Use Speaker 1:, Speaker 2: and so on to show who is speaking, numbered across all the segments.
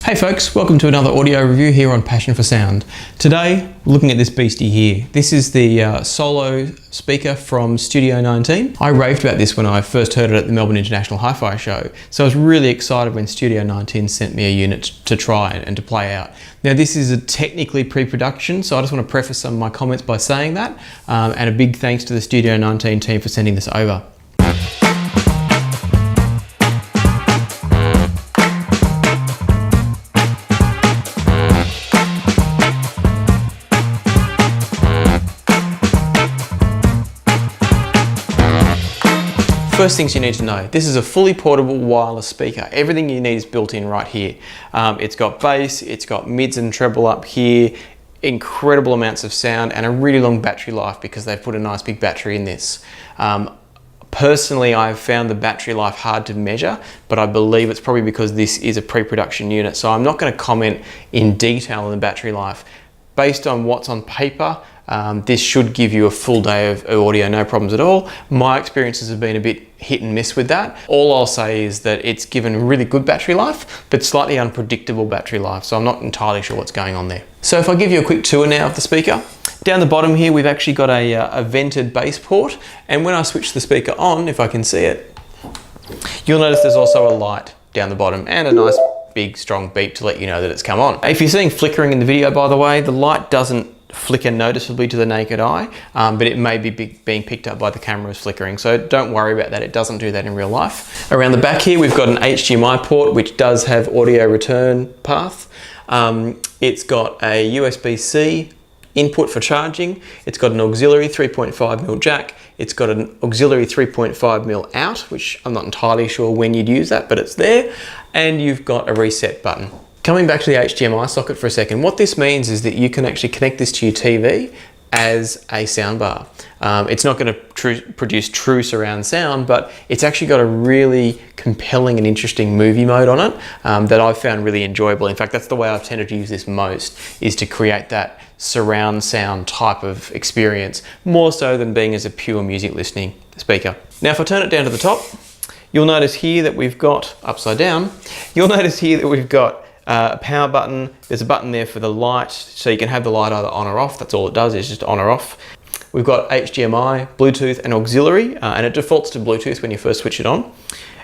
Speaker 1: Hey folks, welcome to another audio review here on Passion for Sound. Today, looking at this beastie here. This is the solo speaker from Studio 19. I raved about this when I first heard it at the Melbourne International Hi-Fi Show, so I was really excited when Studio 19 sent me a unit to try and to play out. Now this is a technically pre-production, so I just want to preface some of my comments by saying that, and a big thanks to the Studio 19 team for sending this over. First things you need to know, this is a fully portable wireless speaker. Everything you need is built in right here. It's got bass, it's got mids and treble up here, incredible amounts of sound and a really long battery life because they've put a nice big battery in this. Personally, I've found the battery life hard to measure, but I believe it's probably because this is a pre-production unit. So I'm not going to comment in detail on the battery life. Based on what's on paper, this should give you a full day of audio, no problems at all. My experiences have been a bit hit and miss with that. All I'll say is that it's given really good battery life, but slightly unpredictable battery life, so I'm not entirely sure what's going on there. So if I give you a quick tour now of the speaker, down the bottom here we've actually got a vented bass port, and when I switch the speaker on, if I can see it, you'll notice there's also a light down the bottom and a nice big strong beep to let you know that it's come on. If you're seeing flickering in the video, by the way, the light doesn't flicker noticeably to the naked eye, but it may be being picked up by the camera as flickering, so don't worry about that. It doesn't do that in real life. Around the back here we've got an HDMI port which does have audio return path. It's got a USB-C input for charging, it's got an auxiliary 3.5mm jack, it's got an auxiliary 3.5mm out, which I'm not entirely sure when you'd use that, but it's there, and you've got a reset button. Coming back to the HDMI socket for a second, what this means is that you can actually connect this to your TV as a soundbar. It's not going to produce true surround sound, but it's actually got a really compelling and interesting movie mode on it that I've found really enjoyable. In fact, that's the way I've tended to use this most, is to create that surround sound type of experience, more so than being as a pure music listening speaker. Now, if I turn it down to the top, you'll notice here that we've got, upside down, you'll notice here that we've got a power button. There's a button there for the light, so you can have the light either on or off. That's all it does, is just on or off. We've got HDMI, Bluetooth and auxiliary, and it defaults to Bluetooth when you first switch it on.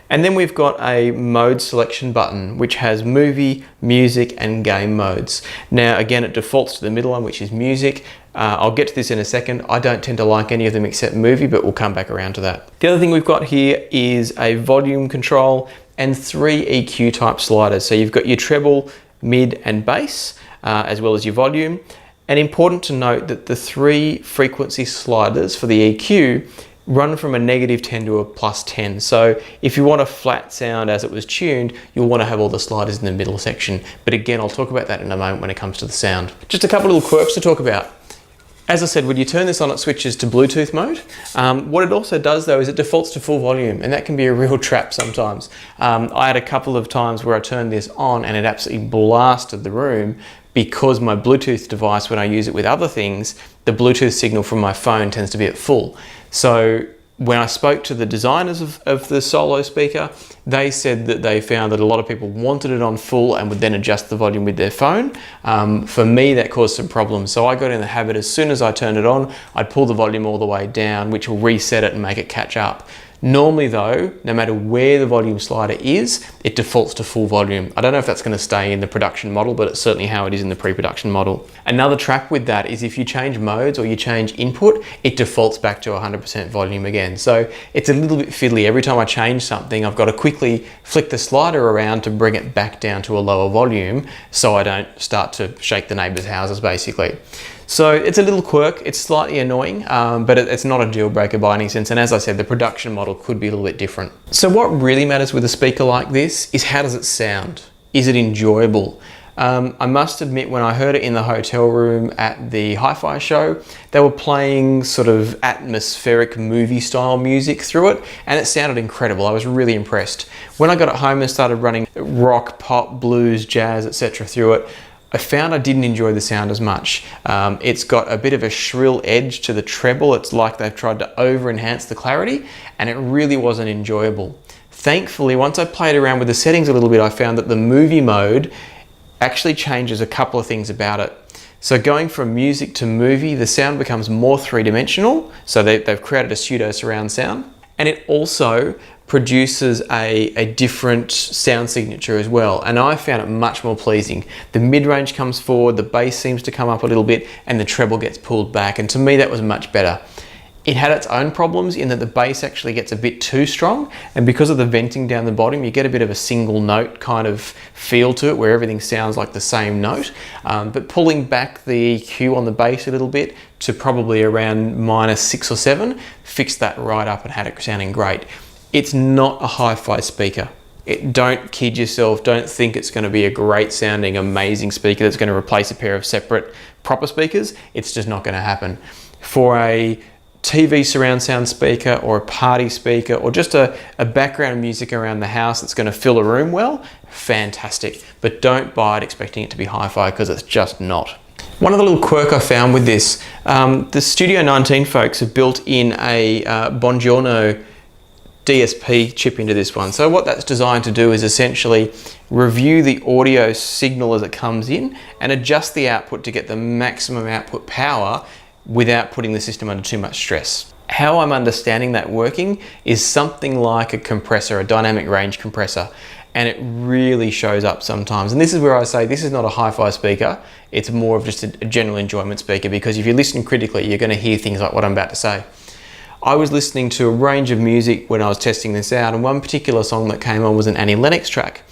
Speaker 1: And then we've got a mode selection button, which has movie, music and game modes. Now again, it defaults to the middle one, which is music. I'll get to this in a second. I don't tend to like any of them except movie, but we'll come back around to that. The other thing we've got here is a volume control and 3 EQ type sliders. So you've got your treble, mid and bass, as well as your volume. And important to note that the 3 frequency sliders for the EQ run from a -10 to a +10. So if you want a flat sound as it was tuned, you'll want to have all the sliders in the middle section. But again, I'll talk about that in a moment when it comes to the sound. Just a couple of little quirks to talk about. As I said, when you turn this on, it switches to Bluetooth mode. What it also does though is it defaults to full volume, and that can be a real trap sometimes. I had a couple of times where I turned this on and it absolutely blasted the room because my Bluetooth device, when I use it with other things, the Bluetooth signal from my phone tends to be at full. So when I spoke to the designers of the solo speaker, they said that they found that a lot of people wanted it on full and would then adjust the volume with their phone. For me, that caused some problems. So I got in the habit, as soon as I turned it on, I'd pull the volume all the way down, which will reset it and make it catch up. Normally though, no matter where the volume slider is, it defaults to full volume. I don't know if that's going to stay in the production model, but it's certainly how it is in the pre-production model. Another trap with that is if you change modes or you change input, it defaults back to 100% volume again. So it's a little bit fiddly. Every time I change something, I've got to quickly flick the slider around to bring it back down to a lower volume so I don't start to shake the neighbors' houses basically. So it's a little quirk, it's slightly annoying, but it's not a deal breaker by any sense. And as I said, the production model could be a little bit different. So what really matters with a speaker like this is, how does it sound? Is it enjoyable? I must admit, when I heard it in the hotel room at the Hi-Fi show, they were playing sort of atmospheric movie style music through it, and it sounded incredible. I was really impressed. When I got it home and started running rock, pop, blues, jazz, etc. through it, I found I didn't enjoy the sound as much. It's got a bit of a shrill edge to the treble. It's like they've tried to over-enhance the clarity, and it really wasn't enjoyable. Thankfully, once I played around with the settings a little bit, I found that the movie mode actually changes a couple of things about it. So going from music to movie, the sound becomes more three-dimensional. So they've created a pseudo surround sound. And it also produces a different sound signature as well. And I found it much more pleasing. The mid-range comes forward, the bass seems to come up a little bit, and the treble gets pulled back. And to me, that was much better. It had its own problems in that the bass actually gets a bit too strong, and because of the venting down the bottom, you get a bit of a single note kind of feel to it where everything sounds like the same note. But pulling back the EQ on the bass a little bit to probably around -6 or 7 fixed that right up and had it sounding great. It's not a hi-fi speaker. Don't kid yourself, don't think it's going to be a great sounding, amazing speaker that's going to replace a pair of separate proper speakers. It's just not going to happen. For a TV surround sound speaker or a party speaker or just a background music around the house that's going to fill a room well, fantastic. But don't buy it expecting it to be hi-fi, because it's just not. One other little quirk I found with this, the Studio 19 folks have built in a Bongiorno DSP chip into this one. So what that's designed to do is essentially review the audio signal as it comes in and adjust the output to get the maximum output power without putting the system under too much stress. How I'm understanding that working is something like a compressor, a dynamic range compressor, and it really shows up sometimes. And this is where I say this is not a hi-fi speaker, it's more of just a general enjoyment speaker, because if you listen critically, you're going to hear things like what I'm about to say. I was listening to a range of music when I was testing this out, and one particular song that came on was an Annie Lennox track.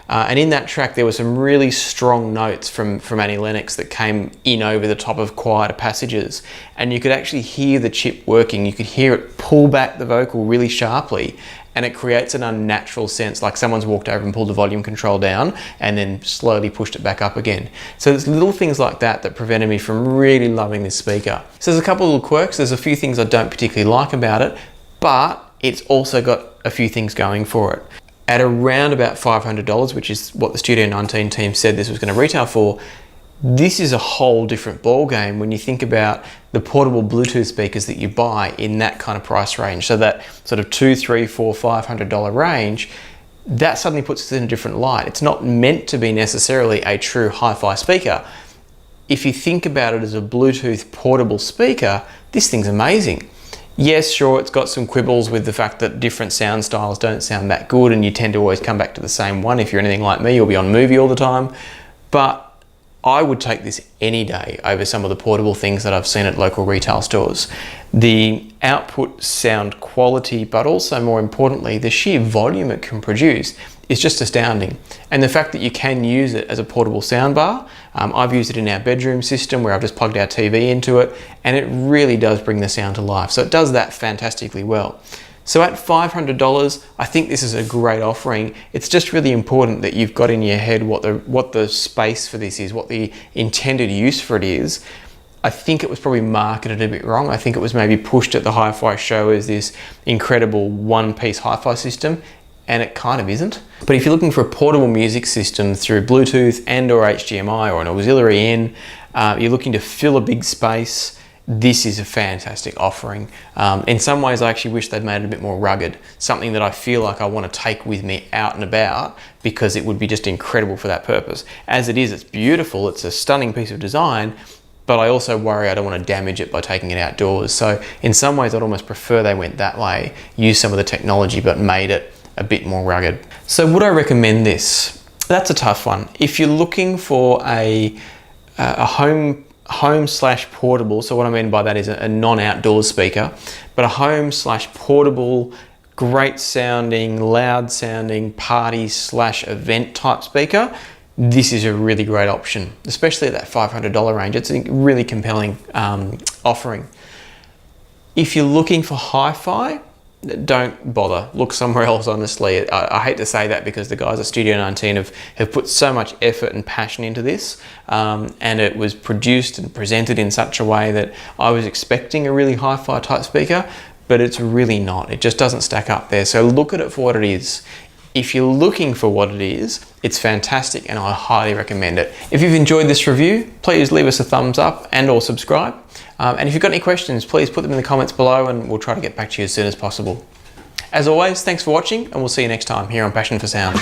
Speaker 1: And in that track, there were some really strong notes from Annie Lennox that came in over the top of quieter passages. And you could actually hear the chip working. You could hear it pull back the vocal really sharply, and it creates an unnatural sense, like someone's walked over and pulled the volume control down and then slowly pushed it back up again. So there's little things like that that prevented me from really loving this speaker. So there's a couple of little quirks. There's a few things I don't particularly like about it, but it's also got a few things going for it. At around about $500, which is what the Studio 19 team said this was going to retail for, this is a whole different ball game when you think about the portable Bluetooth speakers that you buy in that kind of price range. So that sort of $200, $300, $400, $500 range, that suddenly puts it in a different light. It's not meant to be necessarily a true hi-fi speaker. If you think about it as a Bluetooth portable speaker, this thing's amazing. Yes, sure, it's got some quibbles with the fact that different sound styles don't sound that good, and you tend to always come back to the same one. If you're anything like me, you'll be on movie all the time. But I would take this any day over some of the portable things that I've seen at local retail stores. The output sound quality, but also more importantly, the sheer volume it can produce is just astounding. And the fact that you can use it as a portable soundbar, I've used it in our bedroom system where I've just plugged our TV into it, and it really does bring the sound to life. So it does that fantastically well. So at $500, I think this is a great offering. It's just really important that you've got in your head what the space for this is, what the intended use for it is. I think it was probably marketed a bit wrong. I think it was maybe pushed at the Hi-Fi show as this incredible one-piece hi-fi system, and it kind of isn't. But if you're looking for a portable music system through Bluetooth and or HDMI or an auxiliary in, you're looking to fill a big space, this is a fantastic offering. In some ways, I actually wish they'd made it a bit more rugged, something that I feel like I want to take with me out and about, because it would be just incredible for that purpose. As it is, it's beautiful, it's a stunning piece of design, but I also worry I don't want to damage it by taking it outdoors. So in some ways, I'd almost prefer they went that way, use some of the technology, but made it a bit more rugged. So would I recommend this? That's a tough one. If you're looking for a home/portable, so what I mean by that is a non-outdoors speaker, but a home/portable, great sounding, loud sounding, party/event type speaker, this is a really great option, especially at that $500 range. It's a really compelling offering. If you're looking for hi-fi, don't bother. Look somewhere else, honestly. I hate to say that because the guys at Studio 19 have put so much effort and passion into this, and it was produced and presented in such a way that I was expecting a really hi-fi type speaker, but it's really not. It just doesn't stack up there. So look at it for what it is. If you're looking for what it is, it's fantastic and I highly recommend it. If you've enjoyed this review, please leave us a thumbs up and or subscribe. And if you've got any questions, please put them in the comments below and we'll try to get back to you as soon as possible. As always, thanks for watching and we'll see you next time here on Passion for Sound.